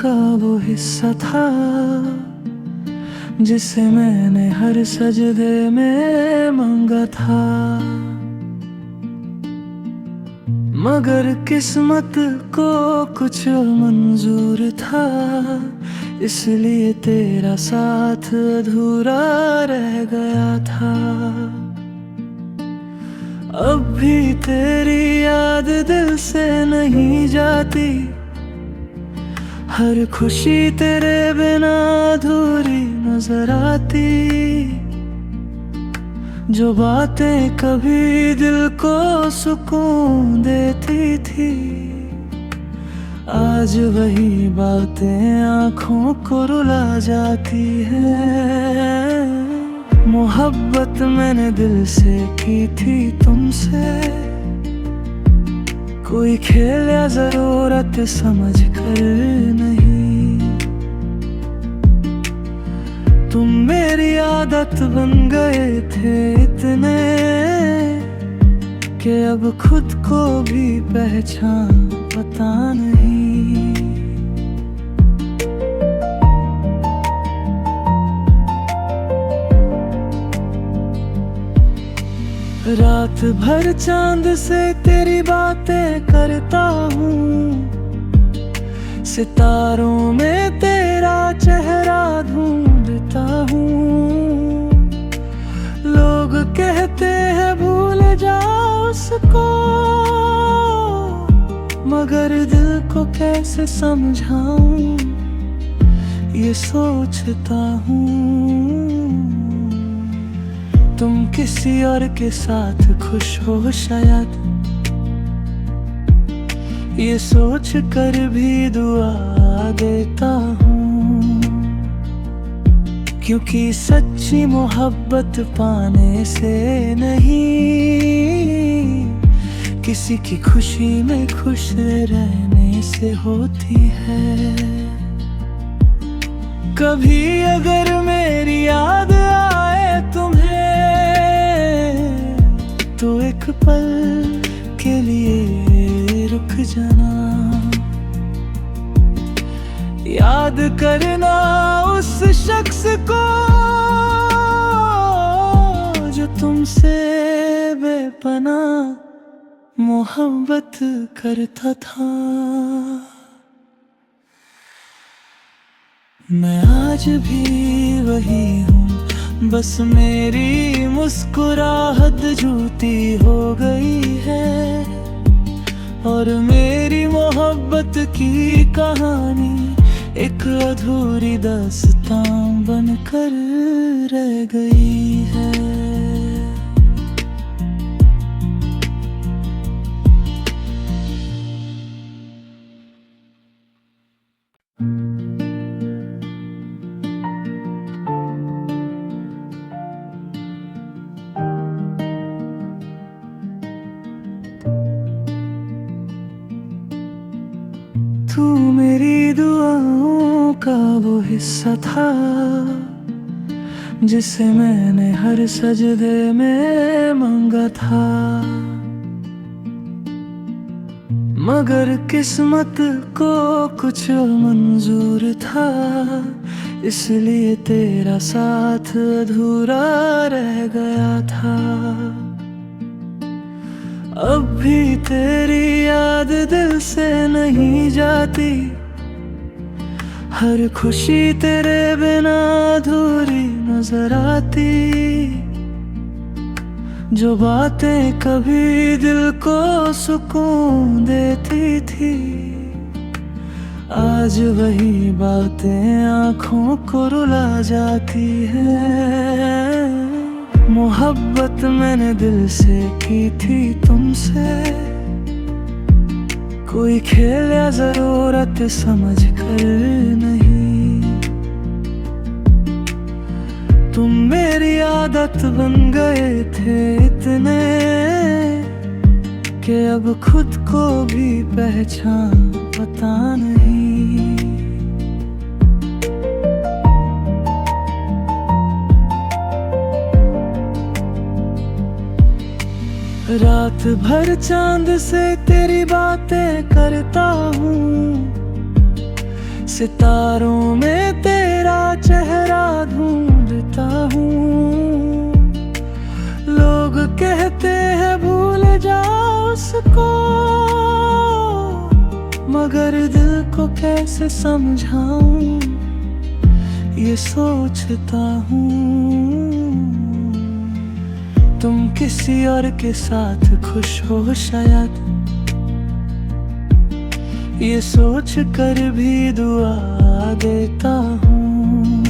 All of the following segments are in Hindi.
का वो हिस्सा था जिसे मैंने हर सजदे में मांगा था। मगर किस्मत को कुछ मंजूर था, इसलिए तेरा साथ अधूरा रह गया था। अब भी तेरी याद दिल से नहीं जाती, हर खुशी तेरे बिना अधूरी नजर आती। जो बातें कभी दिल को सुकून देती थी, आज वही बातें आँखों को रुला जाती है। मोहब्बत मैंने दिल से की थी तुमसे, कोई खेल या जरूरत समझ कर नहीं। तुम मेरी आदत बन गए थे इतने कि अब खुद को भी पहचान पता नहीं। रात भर चांद से तेरी बातें करता हूँ, सितारों में तेरा चेहरा ढूंढता हूँ। लोग कहते हैं भूल जाओ उसको, मगर दिल को कैसे समझाऊं ये सोचता हूँ। तुम किसी और के साथ खुश हो शायद, ये सोच कर भी दुआ देता हूँ। क्योंकि सच्ची मोहब्बत पाने से नहीं, किसी की खुशी में खुश रहने से होती है। कभी अगर मेरी याद आए तुम्हें, तो एक पल के लिए रुक जाना। याद करना उस शख्स को जो तुमसे बेपनाह मोहब्बत करता था। मैं आज भी वही हूँ, बस मेरी मुस्कुराहट झूठी हो गई है। और मेरी मोहब्बत की कहानी एक अधूरी दास्तां बनकर रह गई है। तू मेरी दुआओं का वो हिस्सा था जिसे मैंने हर सजदे में मांगा था। मगर किस्मत को कुछ मंजूर था, इसलिए तेरा साथ अधूरा रह गया था। अब भी तेरी याद दिल से नहीं जाती, हर खुशी तेरे बिना अधूरी नजर आती। जो बातें कभी दिल को सुकून देती थी, आज वही बातें आँखों को रुला जाती है। मोहब्बत मैंने दिल से की थी तुमसे, कोई खेल या जरूरत समझ कर नहीं। तुम मेरी आदत बन गए थे इतने कि अब खुद को भी पहचान पता नहीं। रात भर चांद से तेरी बातें करता हूँ, सितारों में तेरा चेहरा ढूंढता हूँ। लोग कहते हैं भूल जाओ उसको, मगर दिल को कैसे समझाऊं ये सोचता हूँ। तुम किसी और के साथ खुश हो शायद, ये सोच कर भी दुआ देता हूँ।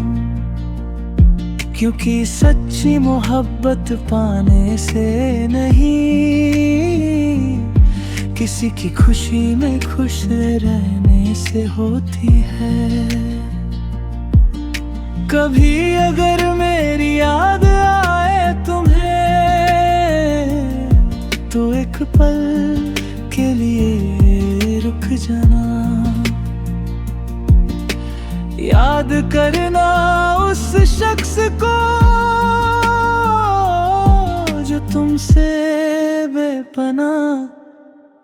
क्योंकि सच्ची मोहब्बत पाने से नहीं, किसी की खुशी में खुश रहने से होती है। कभी अगर मेरी याद आए तुम्हें, तो एक पल के लिए रुक जाना। याद करना उस शख्स को जो तुमसे बेपनाह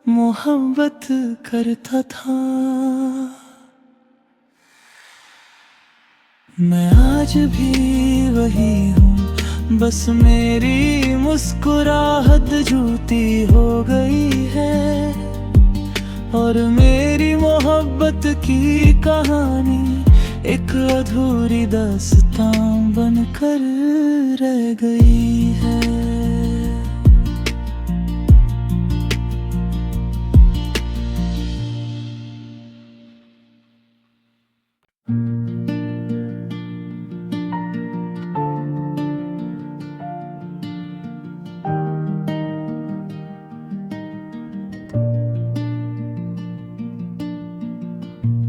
मोहब्बत करता था। मैं आज भी वही हूँ, बस मेरी मुस्कुराहट झूठी हो गई है। और मेरी मोहब्बत की कहानी एक अधूरी दास्तां बनकर रह गई है।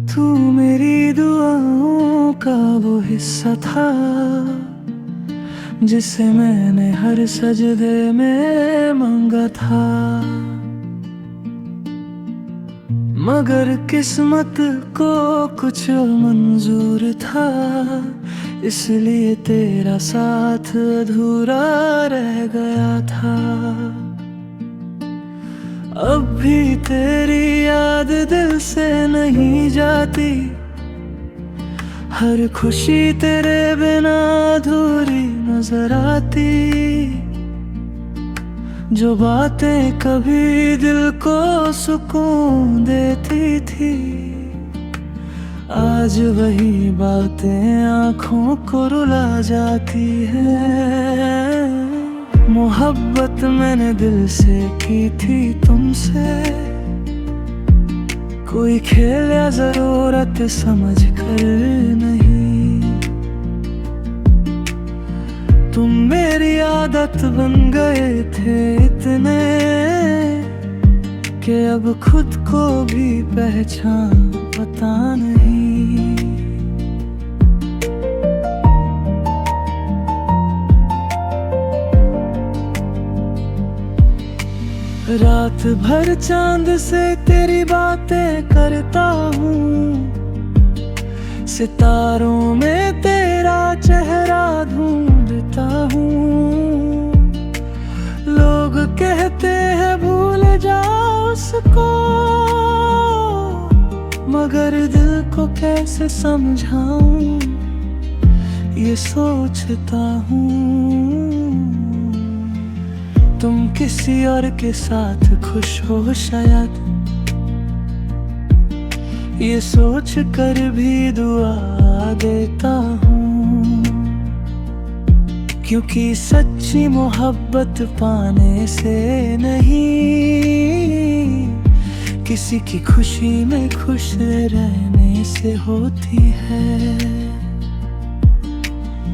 तू मेरी दुआओं का वो हिस्सा था, जिसे मैंने हर सजदे में मांगा था। मगर किस्मत को कुछ मंजूर था, इसलिए तेरा साथ अधूरा रह गया था। अब भी तेरी याद दिल से नहीं जाती, हर खुशी तेरे बिना अधूरी नजर आती। जो बातें कभी दिल को सुकून देती थी, आज वही बातें आँखों को रुला जाती है। मोहब्बत मैंने दिल से की थी तुमसे, कोई खेल या जरूरत समझ कर नहीं। तुम मेरी आदत बन गए थे इतने, कि अब खुद को भी पहचान पता नहीं। रात भर चांद से तेरी बातें करता हूँ, सितारों में तेरा चेहरा ढूंढता हूँ। लोग कहते हैं भूल जाओ उसको, मगर दिल को कैसे समझाऊं ये सोचता हूँ। तुम किसी और के साथ खुश हो शायद, ये सोच कर भी दुआ देता हूँ। क्योंकि सच्ची मोहब्बत पाने से नहीं, किसी की खुशी में खुश रहने से होती है।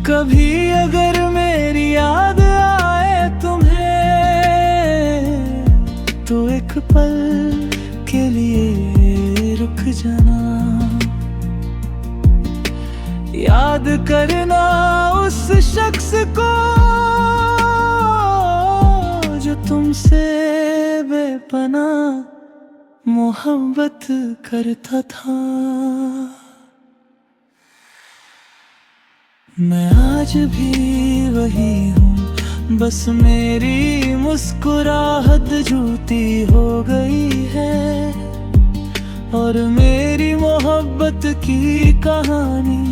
कभी अगर मेरी याद आए तुम्हें, तो एक पल के लिए रुक जाना। याद करना उस शख्स को जो तुमसे बेपनाह मोहब्बत करता था। मैं आज भी वही हूँ, बस मेरी मुस्कुराहट झूठी हो गई है। और मेरी मोहब्बत की कहानी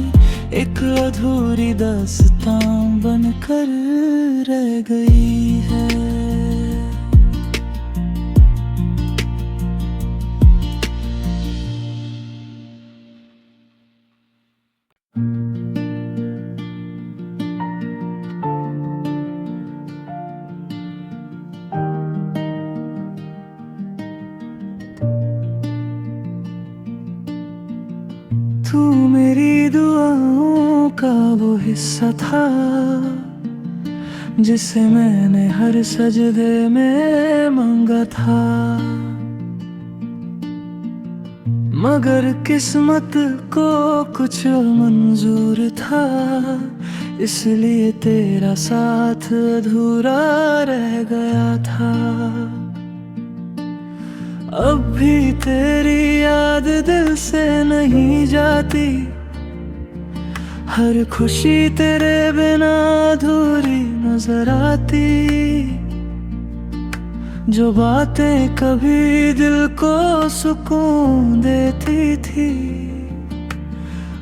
एक अधूरी दास्तां बनकर रह गई है। तू मेरी दुआओं का वो हिस्सा था जिसे मैंने हर सजदे में मांगा था, मगर किस्मत को कुछ मंजूर था, इसलिए तेरा साथ अधूरा रह गया था। अब भी तेरी याद दिल से नहीं जाती, हर खुशी तेरे बिना अधूरी नजर आती। जो बातें कभी दिल को सुकून देती थी,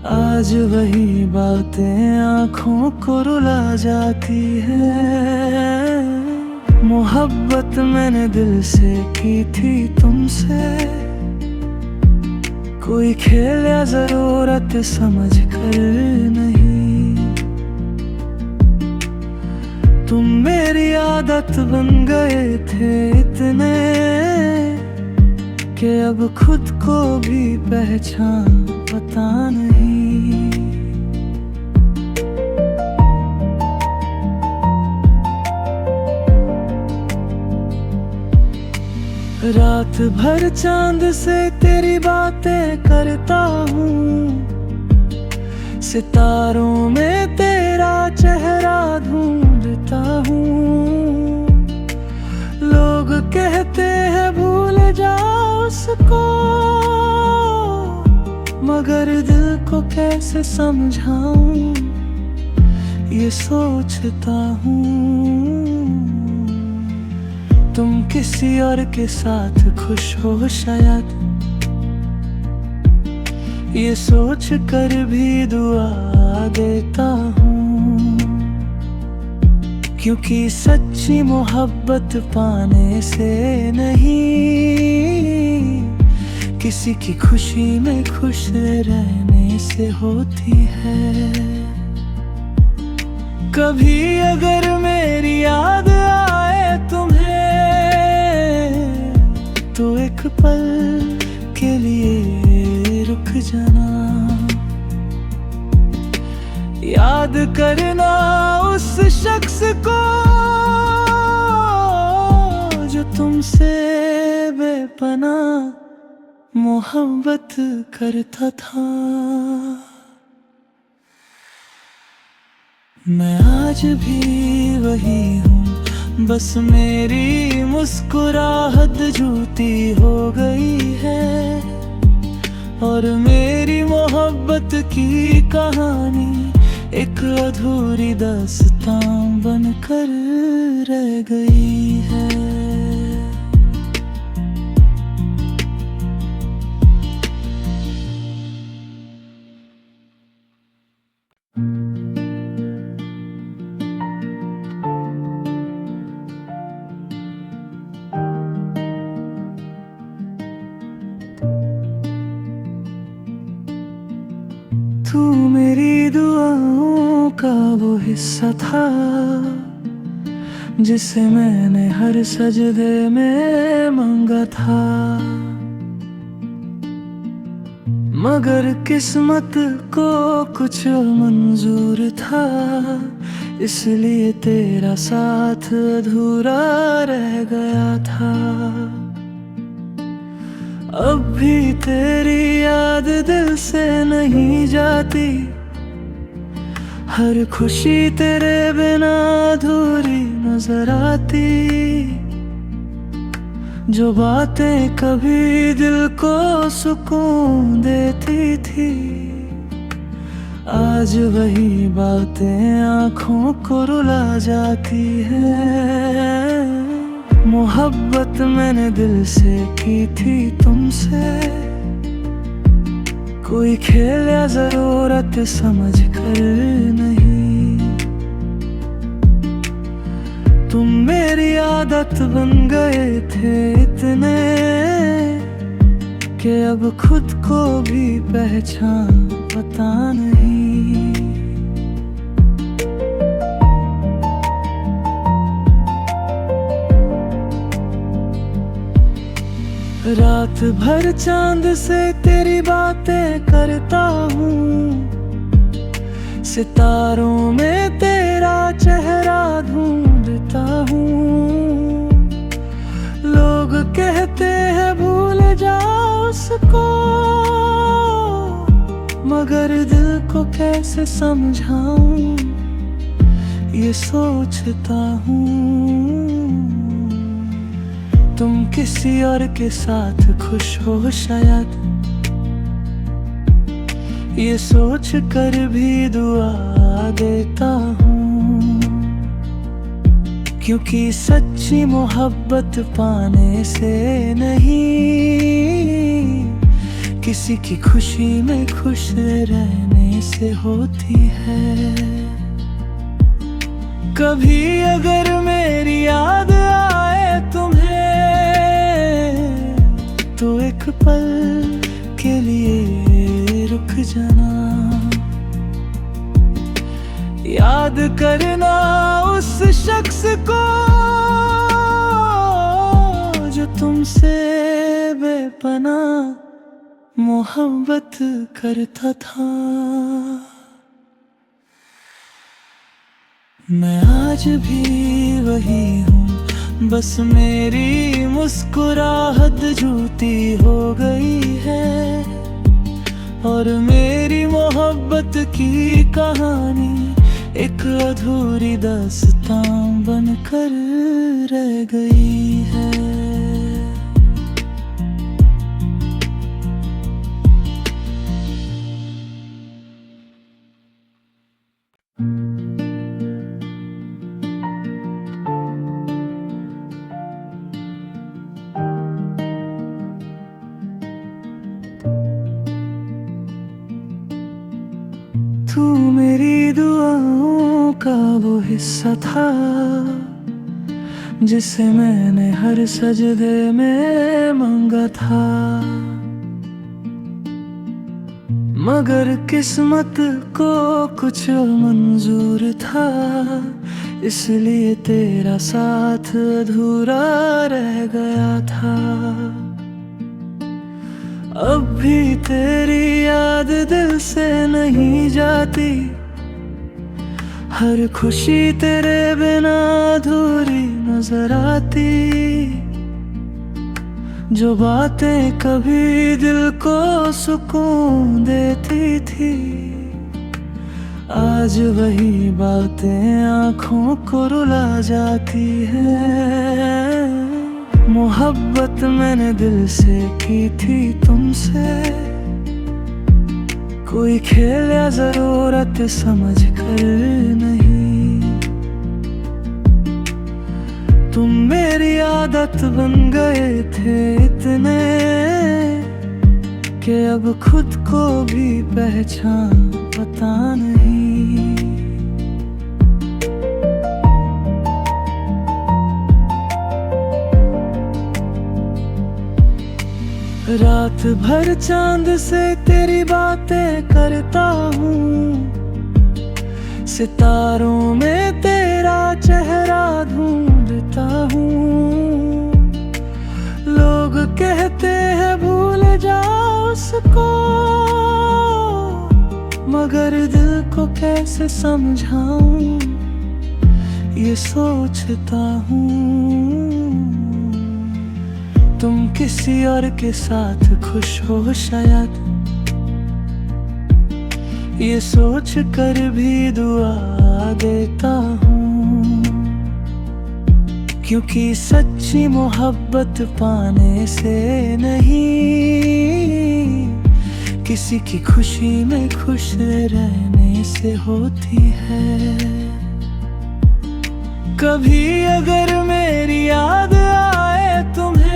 आज वही बातें आँखों को रुला जाती है। मोहब्बत मैंने दिल से की थी तुमसे, कोई खेल या जरूरत समझ कर नहीं। तुम मेरी आदत बन गए थे इतने कि अब खुद को भी पहचान पता नहीं। रात भर चांद से तेरी बातें करता हूँ, सितारों में तेरा चेहरा ढूंढता हूँ। लोग कहते हैं भूल जाओ उसको, मगर दिल को कैसे समझाऊं ये सोचता हूँ। तुम किसी और के साथ खुश हो शायद, ये सोच कर भी दुआ देता हूँ, क्योंकि सच्ची मोहब्बत पाने से नहीं, किसी की खुशी में खुश रहने से होती है। कभी अगर मेरी याद आए तुम्हें, तो एक पल के लिए रुक जाना, याद करना उस शख्स को जो तुमसे बेपनाह मोहब्बत करता था। मैं आज भी वही हूँ, बस मेरी मुस्कुराहट झूठी हो गई है, और मेरी मोहब्बत की कहानी एक अधूरी दास्तां बनकर रह गई है। तू मेरी दुआओं का वो हिस्सा था जिसे मैंने हर सजदे में मांगा था, मगर किस्मत को कुछ मंजूर था, इसलिए तेरा साथ अधूरा रह गया था। अब भी तेरी याद दिल से नहीं जाती, हर खुशी तेरे बिना अधूरी नजर आती। जो बातें कभी दिल को सुकून देती थी, आज वही बातें आँखों को रुला जाती है। मोहब्बत मैंने दिल से की थी तुमसे, कोई खेल या जरूरत समझ कर नहीं। तुम मेरी आदत बन गए थे इतने कि अब खुद को भी पहचान पता नहीं। रात भर चांद से तेरी बातें करता हूँ, सितारों में तेरा चेहरा ढूंढता हूँ। लोग कहते हैं भूल जाओ उसको, मगर दिल को कैसे समझाऊं ये सोचता हूँ। तुम किसी और के साथ खुश हो शायद, ये सोच कर भी दुआ देता हूँ। क्योंकि सच्ची मोहब्बत पाने से नहीं, किसी की खुशी में खुश रहने से होती है। कभी अगर मेरी याद आए तुम्हें, तो एक पल के लिए रुक जाना। याद करना उस शख्स को जो तुमसे बेपनाह मोहब्बत करता था। मैं आज भी वही हूँ, बस मेरी मुस्कुराहट झूठी हो गई है। और मेरी मोहब्बत की कहानी एक अधूरी दास्तां बनकर रह गई है। तू मेरी दुआओं का वो हिस्सा था, जिसे मैंने हर सजदे में मांगा था। मगर किस्मत को कुछ मंजूर था, इसलिए तेरा साथ अधूरा रह गया था। अब भी तेरी याद दिल से नहीं जाती, हर खुशी तेरे बिना अधूरी नजर आती। जो बातें कभी दिल को सुकून देती थी, आज वही बातें आँखों को रुला जाती है। मोहब्बत मैंने दिल से की थी तुमसे, कोई खेल या जरूरत समझ कर नहीं। तुम मेरी आदत बन गए थे इतने कि अब खुद को भी पहचान पता नहीं। रात भर चांद से तेरी बातें करता हूँ, सितारों में तेरा चेहरा ढूंढता हूँ। लोग कहते हैं भूल जाओ उसको, मगर दिल को कैसे समझाऊं ये सोचता हूँ। तुम किसी और के साथ खुश हो शायद, ये सोच कर भी दुआ देता हूँ। क्योंकि सच्ची मोहब्बत पाने से नहीं, किसी की खुशी में खुश रहने से होती है। कभी अगर मेरी याद आए तुम्हें,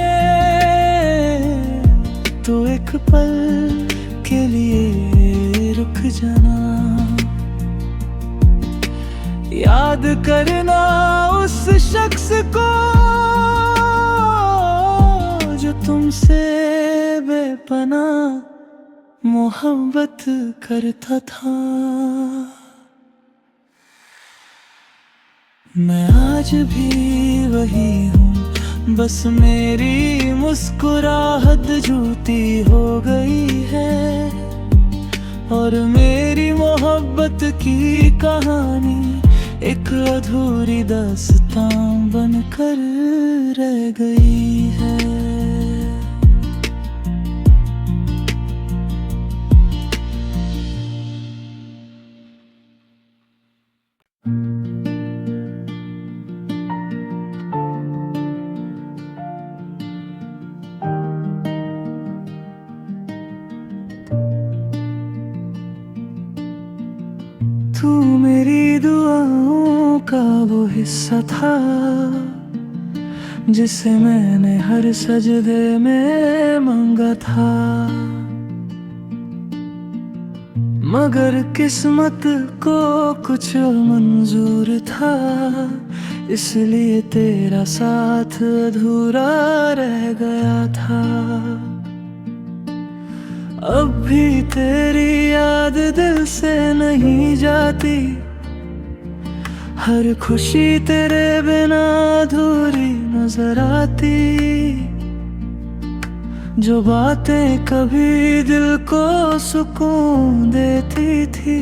तो एक पल के लिए जाना। याद करना उस शख्स को जो तुमसे बेपनाह मोहब्बत करता था। मैं आज भी वही हूँ, बस मेरी मुस्कुराहट झूठी हो गई है और मेरी मोहब्बत की कहानी एक अधूरी दास्तां बनकर रह गई है। तू मेरी दुआओं का वो हिस्सा था जिसे मैंने हर सजदे में मांगा था, मगर किस्मत को कुछ मंजूर था, इसलिए तेरा साथ अधूरा रह गया था। अब भी तेरी याद दिल से नहीं जाती, हर खुशी तेरे बिना अधूरी नजर आती। जो बातें कभी दिल को सुकून देती थी,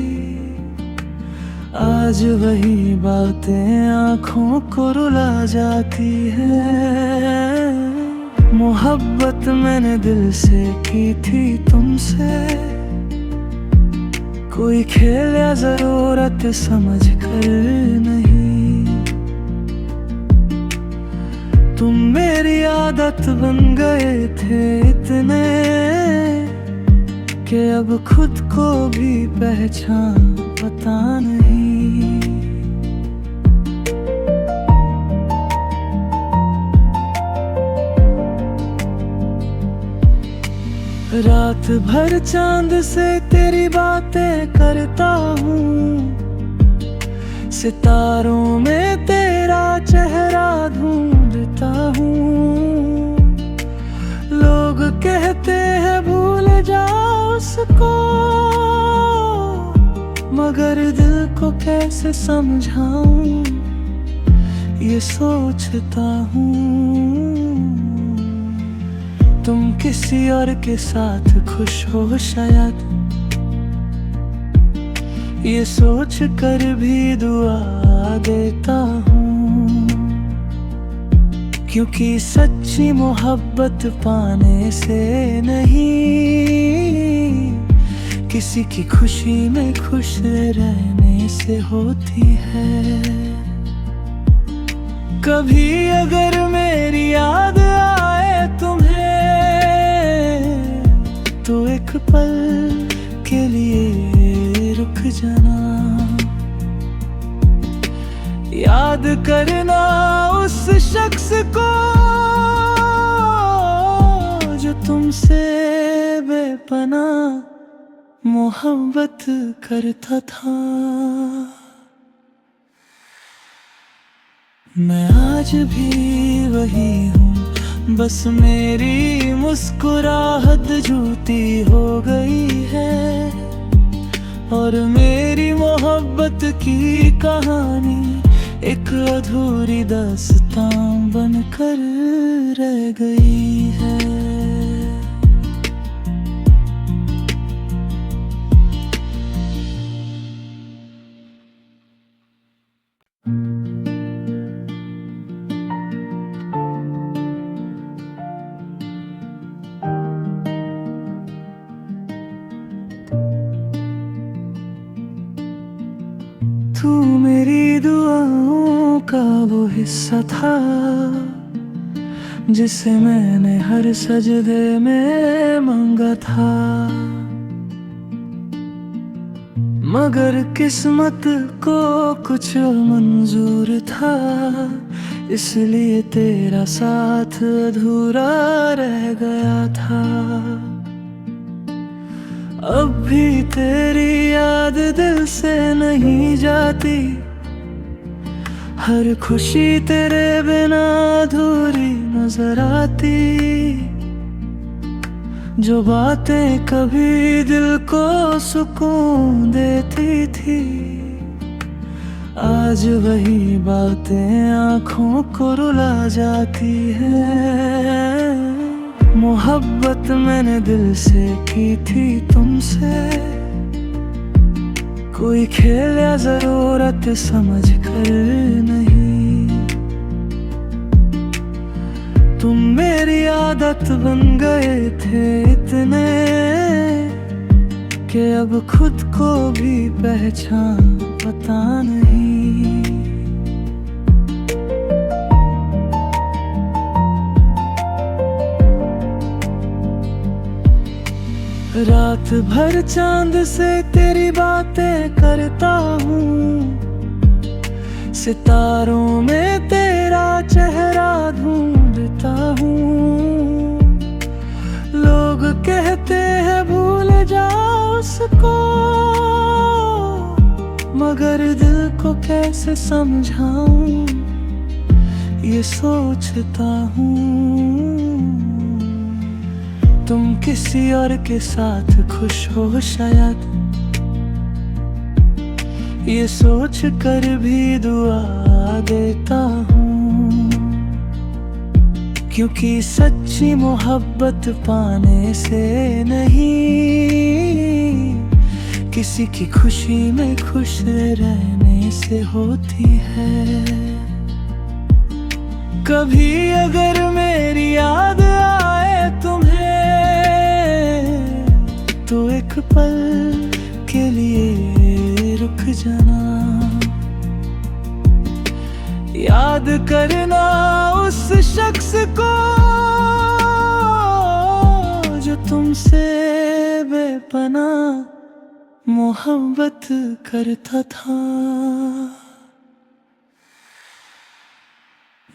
आज वही बातें आँखों को रुला जाती है। मोहब्बत मैंने दिल से की थी तुमसे, कोई खेल या जरूरत समझ कर नहीं। तुम मेरी आदत बन गए थे इतने कि अब खुद को भी पहचान पता नहीं। रात भर चांद से तेरी बातें करता हूँ, सितारों में तेरा चेहरा ढूंढता हूँ। लोग कहते हैं भूल जाओ उसको, मगर दिल को कैसे समझाऊं ये सोचता हूँ। तुम किसी और के साथ खुश हो शायद, ये सोच कर भी दुआ देता हूँ, क्योंकि सच्ची मोहब्बत पाने से नहीं, किसी की खुशी में खुश रहने से होती है। कभी अगर मेरी याद आए तुम्हें तो एक पल के लिए रुक जाना। याद करना उस शख्स को जो तुमसे बेपनाह मोहब्बत करता था। मैं आज भी वही हूँ, बस मेरी मुस्कुराहट झूठी हो गई है और मेरी मोहब्बत की कहानी एक अधूरी दास्तां बनकर रह गई है। तू मेरी दुआओं का वो हिस्सा था जिसे मैंने हर सजदे में मांगा था, मगर किस्मत को कुछ मंजूर था, इसलिए तेरा साथ अधूरा रह गया था। अब भी तेरी याद दिल से नहीं जाती, हर खुशी तेरे बिना अधूरी नजर आती। जो बातें कभी दिल को सुकून देती थी, आज वही बातें आँखों को रुला जाती है। मोहब्बत मैंने दिल से की थी तुमसे, कोई खेल या जरूरत समझ कर नहीं। तुम मेरी आदत बन गए थे इतने कि अब खुद को भी पहचान पता नहीं। रात भर चांद से तेरी बातें करता हूँ, सितारों में तेरा चेहरा ढूंढता हूँ। लोग कहते हैं भूल जाओ उसको, मगर दिल को कैसे समझाऊं ये सोचता हूँ। तुम किसी और के साथ खुश हो शायद, ये सोच कर भी दुआ देता हूँ। क्योंकि सच्ची मोहब्बत पाने से नहीं, किसी की खुशी में खुश रहने से होती है। कभी अगर मेरी याद आए तुम्हें, तो एक पल के लिए रुक जाना, याद करना उस शख्स को जो तुमसे बेपनाह मोहब्बत करता था।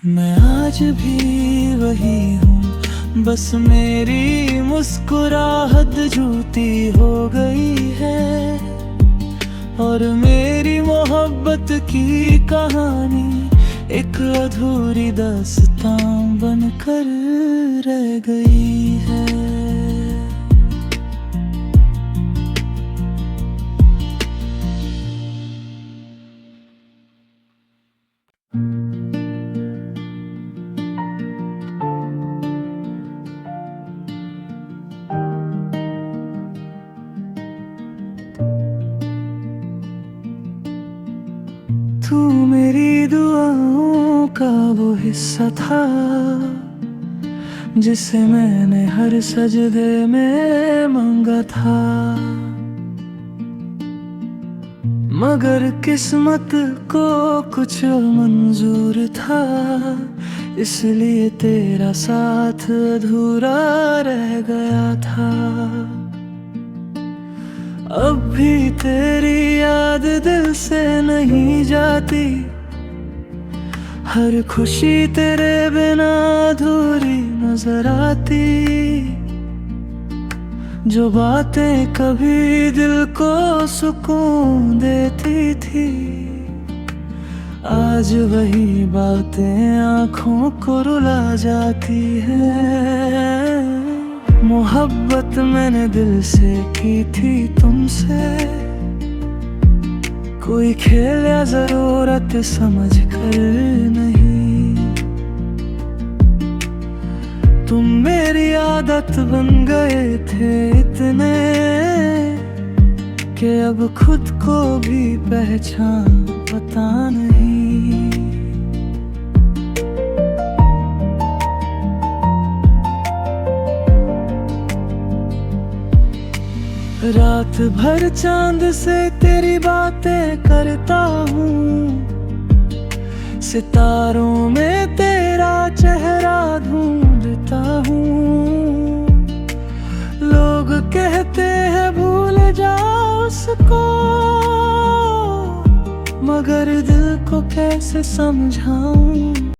मैं आज भी वही हूँ, बस मेरी मुस्कुराहट झूठी हो गई है, और मेरी मोहब्बत की कहानी एक अधूरी दास्तां बनकर रह गई है। तू मेरी दुआओं का वो हिस्सा था, जिसे मैंने हर सजदे में मांगा था। मगर किस्मत को कुछ मंजूर था, इसलिए तेरा साथ अधूरा रह गया था। अब भी तेरी याद दिल से नहीं जाती, हर खुशी तेरे बिना अधूरी नजर आती। जो बातें कभी दिल को सुकून देती थी, आज वही बातें आँखों को रुला जाती है। मोहब्बत मैंने दिल से की थी तुमसे, कोई खेल या जरूरत समझ कर नहीं। तुम मेरी आदत बन गए थे इतने कि अब खुद को भी पहचान पता नहीं। रात भर चांद से तेरी बातें करता हूँ, सितारों में तेरा चेहरा ढूंढता हूँ। लोग कहते हैं भूल जाओ उसको, मगर दिल को कैसे समझाऊं